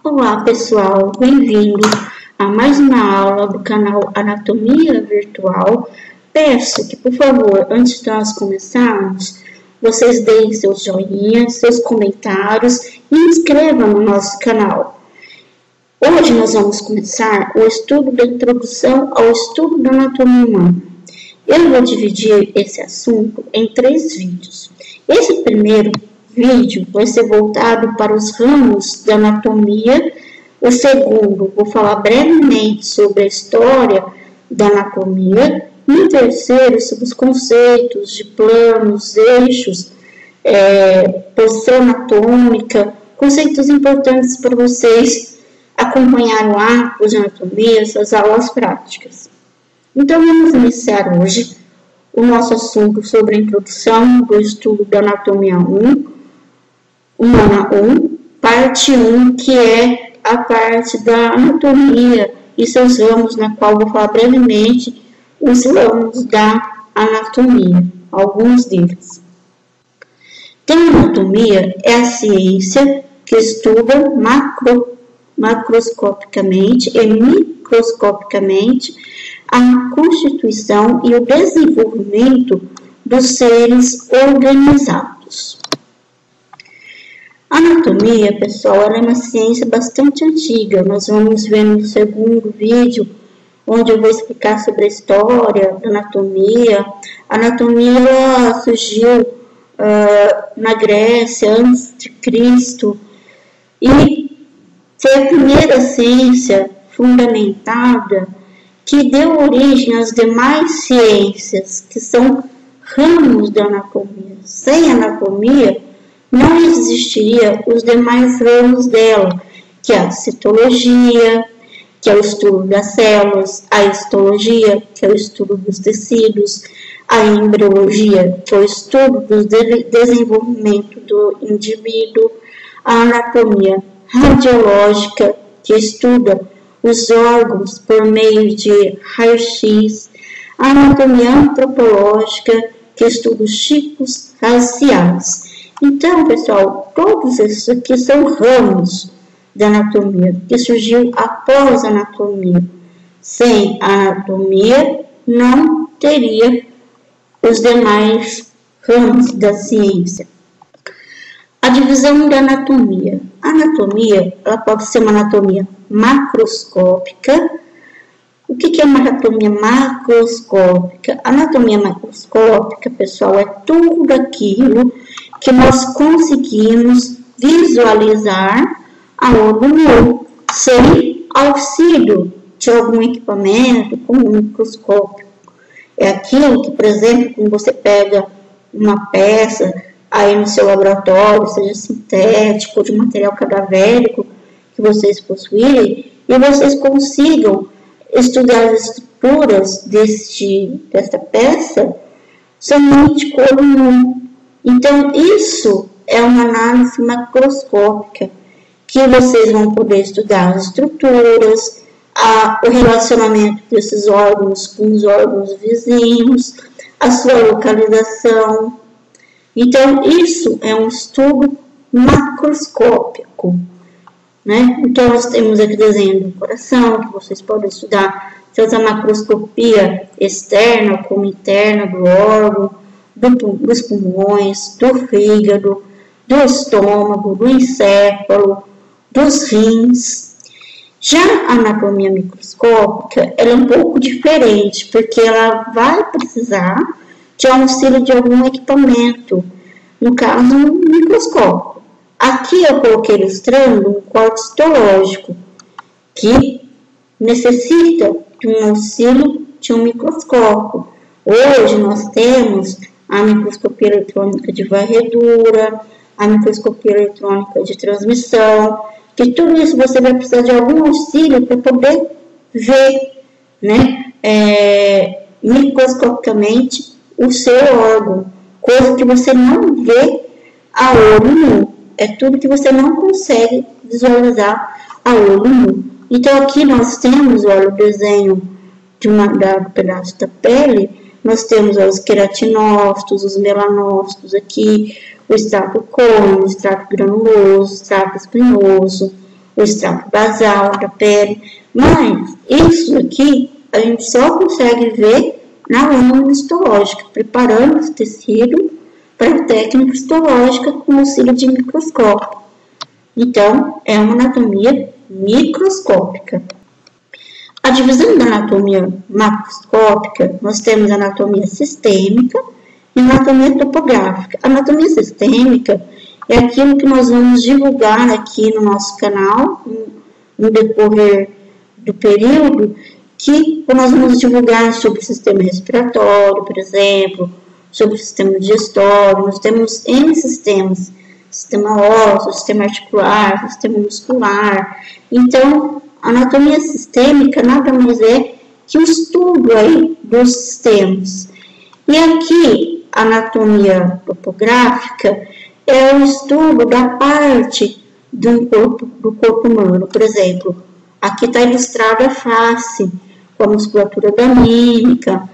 Olá pessoal, bem-vindo a mais uma aula do canal Anatomia Virtual. Peço que, por favor, antes de nós começarmos, vocês deem seus joinhas, seus comentários e inscrevam no nosso canal. Hoje nós vamos começar o estudo da introdução ao estudo da anatomia humana. Eu vou dividir esse assunto em 3 vídeos. Esse primeiro vídeo vai ser voltado para os ramos da anatomia. O segundo, vou falar brevemente sobre a história da anatomia. E o terceiro, sobre os conceitos de planos, eixos, posição anatômica, conceitos importantes para vocês acompanharem o ato de anatomia, essas aulas práticas. Então, vamos iniciar hoje o nosso assunto sobre a introdução do estudo da anatomia humana 1, parte 1, que é a parte da anatomia e seus ramos, na qual vou falar brevemente os ramos da anatomia, alguns deles. Então, a anatomia é a ciência que estuda macroscopicamente e microscopicamente a constituição e o desenvolvimento dos seres organizados. A anatomia, pessoal, ela é uma ciência bastante antiga. Nós vamos ver no segundo vídeo, onde eu vou explicar sobre a história da anatomia. A anatomia ela surgiu na Grécia, antes de Cristo, e foi a primeira ciência fundamentada que deu origem às demais ciências, que são ramos da anatomia. Sem anatomia, não existiria os demais ramos dela, que é a citologia, que é o estudo das células, a histologia, que é o estudo dos tecidos, a embriologia, que é o estudo do desenvolvimento do indivíduo, a anatomia radiológica, que estuda os órgãos por meio de raio-x, a anatomia antropológica, que estuda os tipos raciais. Então, pessoal, todos esses aqui são ramos da anatomia, que surgiu após a anatomia. Sem a anatomia, não teria os demais ramos da ciência. A divisão da anatomia. A anatomia, ela pode ser uma anatomia macroscópica. O que é uma anatomia macroscópica? A anatomia macroscópica, pessoal, é tudo aquilo que nós conseguimos visualizar a olho nu, sem auxílio de algum equipamento, como um microscópio. É aquilo que, por exemplo, quando você pega uma peça aí no seu laboratório, seja sintético ou de material cadavérico que vocês possuírem, e vocês consigam estudar as estruturas desta peça somente com olho nu. Então, isso é uma análise macroscópica, que vocês vão poder estudar as estruturas, o relacionamento desses órgãos com os órgãos vizinhos, a sua localização. Então, isso é um estudo macroscópico, né? Então, nós temos aqui desenho do coração, que vocês podem estudar tanto a macroscopia externa como interna do órgão, dos pulmões, do fígado, do estômago, do encéfalo, dos rins. Já a anatomia microscópica, ela é um pouco diferente, porque ela vai precisar de auxílio de algum equipamento, no caso, um microscópio. Aqui eu coloquei ilustrando um corte histológico, que necessita de um auxílio de um microscópio. Hoje nós temos a microscopia eletrônica de varredura, a microscopia eletrônica de transmissão, que tudo isso você vai precisar de algum auxílio para poder ver, né, microscopicamente o seu órgão, coisa que você não vê a olho nu, é tudo que você não consegue visualizar a olho nu. Então aqui nós temos, olha, o desenho de um pedaço da pele. Nós temos os queratinócitos, os melanócitos aqui, o extrato cônico, o extrato granuloso, o extrato espinhoso, o extrato basal da pele, mas isso aqui a gente só consegue ver na lâmina histológica, preparando esse tecido para a técnica histológica com auxílio de microscópio. Então, é uma anatomia microscópica. A divisão da anatomia macroscópica, nós temos a anatomia sistêmica e a anatomia topográfica. A anatomia sistêmica é aquilo que nós vamos divulgar aqui no nosso canal, no decorrer do período, que nós vamos divulgar sobre o sistema respiratório, por exemplo, sobre o sistema digestório. Nós temos N sistemas, sistema ósseo, sistema articular, sistema muscular. Então, a anatomia sistêmica nada mais é que o estudo aí dos sistemas. E aqui, a anatomia topográfica é o estudo da parte do corpo humano. Por exemplo, aqui está ilustrada a face, com a musculatura da mímica,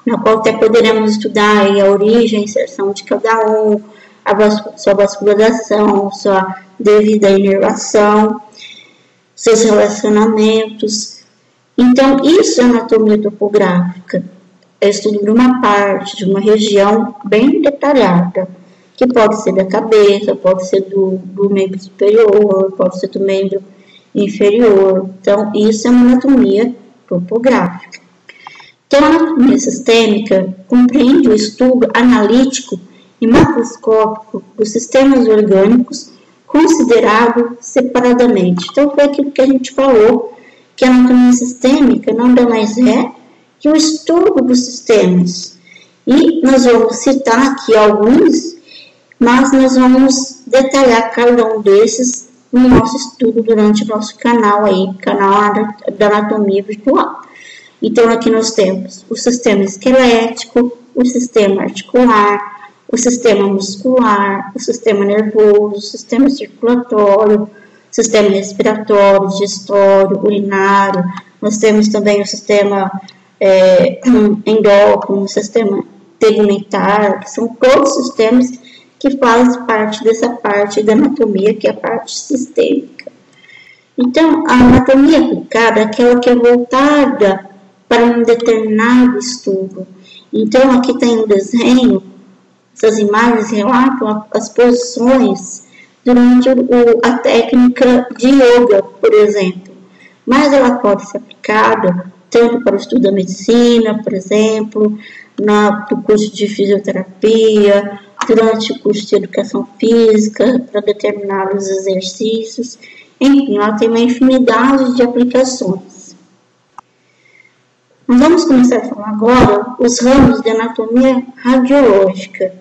na qual até poderemos estudar aí a origem, a inserção de cada um, sua vascularização, sua devida inervação, seus relacionamentos. Então, isso é anatomia topográfica, é estudo de uma parte, de uma região bem detalhada, que pode ser da cabeça, pode ser do membro superior, pode ser do membro inferior. Então, isso é uma anatomia topográfica. Então, a anatomia sistêmica compreende o estudo analítico e macroscópico dos sistemas orgânicos considerado separadamente. Então, foi aquilo que a gente falou, que a anatomia sistêmica nada mais é que o estudo dos sistemas. E nós vamos citar aqui alguns, mas nós vamos detalhar cada um desses no nosso estudo durante o nosso canal aí, canal da anatomia virtual. Então, aqui nós temos o sistema esquelético, o sistema articular, o sistema muscular, o sistema nervoso, o sistema circulatório, o sistema respiratório, digestório, urinário. Nós temos também o sistema endócrino, o sistema tegmentar, que são todos sistemas que fazem parte dessa parte da anatomia, que é a parte sistêmica. Então, a anatomia aplicada é aquela que é voltada para um determinado estudo. Então, aqui tem um desenho, essas imagens relatam as posições durante a técnica de yoga, por exemplo. Mas ela pode ser aplicada tanto para o estudo da medicina, por exemplo, no curso de fisioterapia, durante o curso de educação física, para determinados exercícios. Enfim, ela tem uma infinidade de aplicações. Nós vamos começar a falar agora os ramos de anatomia radiológica.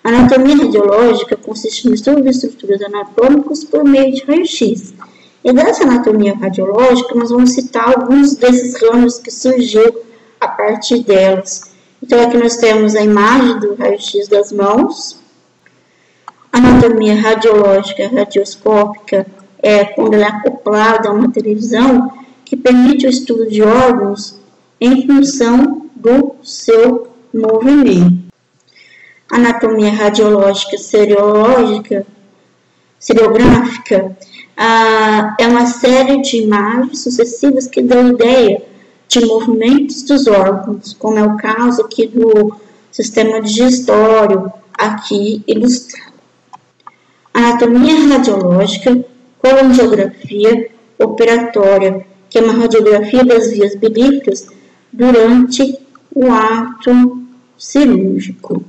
A anatomia radiológica consiste no estudo de estruturas anatômicas por meio de raio-x. E dessa anatomia radiológica, nós vamos citar alguns desses ramos que surgiu a partir delas. Então, aqui nós temos a imagem do raio-x das mãos. A anatomia radiológica radioscópica é quando ela é acoplada a uma televisão que permite o estudo de órgãos em função do seu movimento. A anatomia radiológica seriográfica é uma série de imagens sucessivas que dão ideia de movimentos dos órgãos, como é o caso aqui do sistema digestório, aqui ilustrado. A anatomia radiológica, colangiografia operatória, que é uma radiografia das vias bilíferas durante o ato cirúrgico.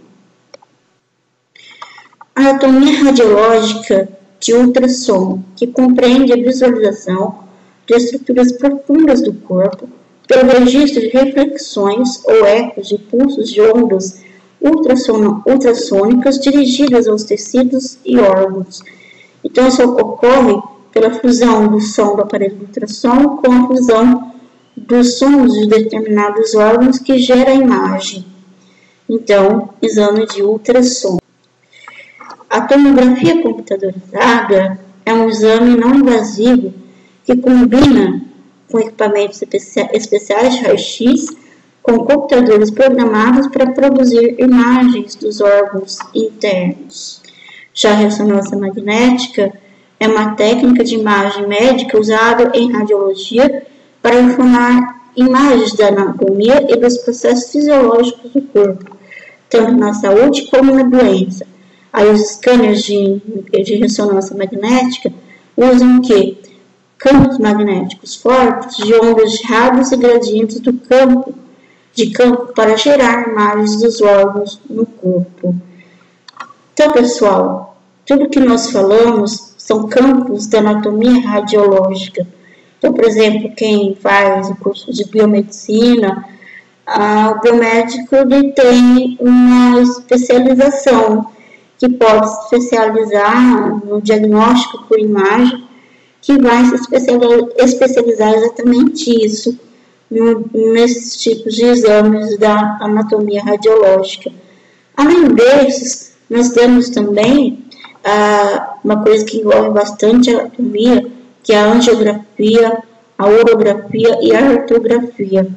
A anatomia radiológica de ultrassom, que compreende a visualização de estruturas profundas do corpo pelo registro de reflexões ou ecos de pulsos de ondas ultrassônicas dirigidas aos tecidos e órgãos. Então, isso ocorre pela fusão do som do aparelho de ultrassom com a fusão dos sons de determinados órgãos que gera a imagem. Então, exame de ultrassom. A tomografia computadorizada é um exame não invasivo que combina com equipamentos especiais de raio-x com computadores programados para produzir imagens dos órgãos internos. Já a ressonância magnética é uma técnica de imagem médica usada em radiologia para informar imagens da anatomia e dos processos fisiológicos do corpo, tanto na saúde como na doença. Aí os scanners de ressonância magnética usam o quê? Campos magnéticos fortes de ondas de rádios e gradientes de campo para gerar imagens dos órgãos no corpo. Então, pessoal, tudo que nós falamos são campos da anatomia radiológica. Então, por exemplo, quem faz o curso de biomedicina, o biomédico ele tem uma especialização que pode se especializar no diagnóstico por imagem, que vai se especializar exatamente isso, nesses tipos de exames da anatomia radiológica. Além desses, nós temos também uma coisa que envolve bastante a anatomia, que é a angiografia, a urografia e a artrografia.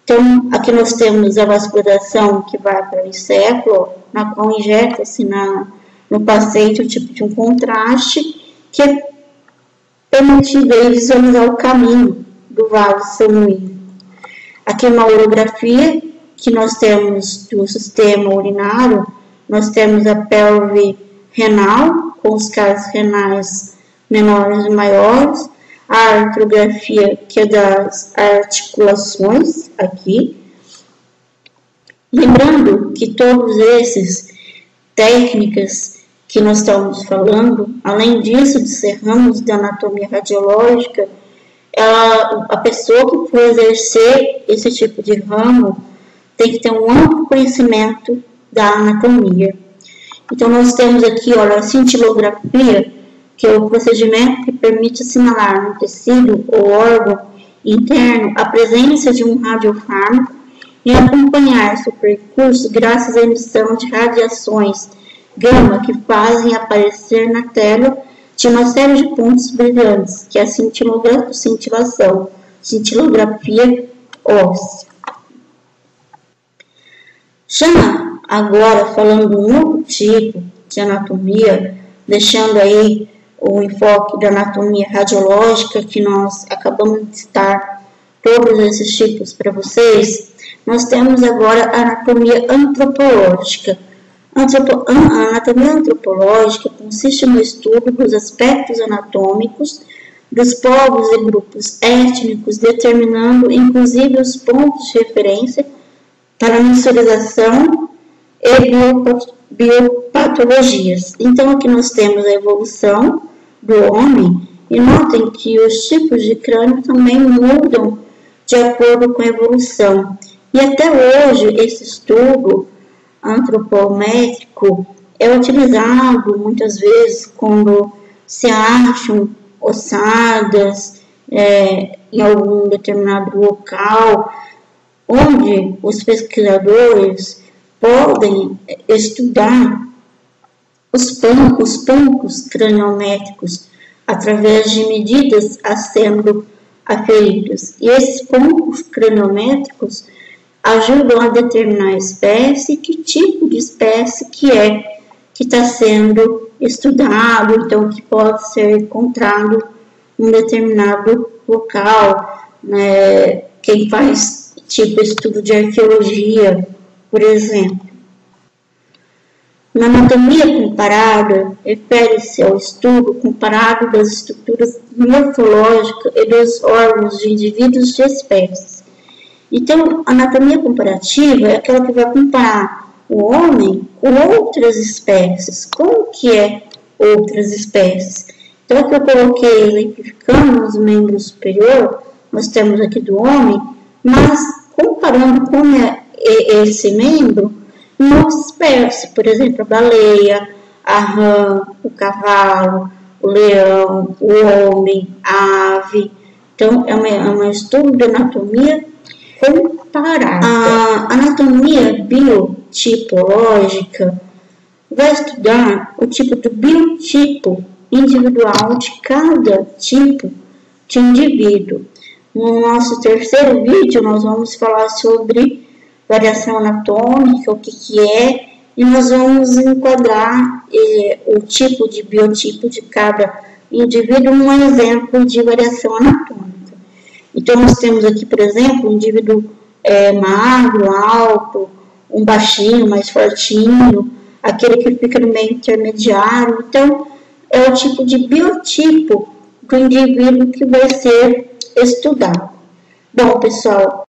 Então, aqui nós temos a vascularização que vai para o encéfalo, na qual injeta-se no paciente o tipo de um contraste, que é permitido aí visualizar o caminho do vaso sanguíneo. Aqui uma urografia, que nós temos do sistema urinário, nós temos a pelve renal, com os casos renais menores e maiores, a artrografia, que é das articulações, aqui. Lembrando que todos esses técnicas que nós estamos falando, além disso, de ser ramos da anatomia radiológica, a pessoa que for exercer esse tipo de ramo tem que ter um amplo conhecimento da anatomia. Então, nós temos aqui, olha, a cintilografia, que é o procedimento que permite assinalar no tecido ou órgão interno a presença de um radiofármaco e acompanhar seu percurso graças à emissão de radiações gama que fazem aparecer na tela de uma série de pontos brilhantes, que é a cintilografia óssea. Já agora, falando de um novo tipo de anatomia, deixando aí o enfoque da anatomia radiológica, que nós acabamos de citar todos esses tipos para vocês, nós temos agora a anatomia antropológica. A anatomia antropológica consiste no estudo dos aspectos anatômicos dos povos e grupos étnicos, determinando inclusive os pontos de referência para a mensurização e biopatologias. Então, aqui nós temos a evolução do homem, e notem que os tipos de crânio também mudam de acordo com a evolução. E até hoje, esse estudo antropométrico é utilizado muitas vezes quando se acham ossadas em algum determinado local, onde os pesquisadores podem estudar os pontos craniométricos através de medidas a sendo aferidas. E esses pontos craniométricos ajudam a determinar a espécie, que tipo de espécie que está sendo estudado, então que pode ser encontrado em um determinado local, né? Quem faz tipo estudo de arqueologia, por exemplo. Na anatomia comparada, refere-se ao estudo comparado das estruturas morfológicas e dos órgãos de indivíduos de espécies. Então, a anatomia comparativa é aquela que vai comparar o homem com outras espécies. Como que é outras espécies? Então, aqui eu coloquei exemplificando os membros superior, nós temos aqui do homem, mas comparando com esse membro, uma espécie, por exemplo, a baleia, a rã, o cavalo, o leão, o homem, a ave. Então, é um estudo de anatomia comparada. A anatomia biotipológica vai estudar o tipo do biotipo individual de cada tipo de indivíduo. No nosso terceiro vídeo, nós vamos falar sobre variação anatômica, o que é e nós vamos enquadrar o tipo de biotipo de cada indivíduo num exemplo de variação anatômica. Então, nós temos aqui, por exemplo, um indivíduo magro, alto, um baixinho, mais fortinho, aquele que fica no meio intermediário. Então, é o tipo de biotipo do indivíduo que vai ser estudado. Bom, pessoal,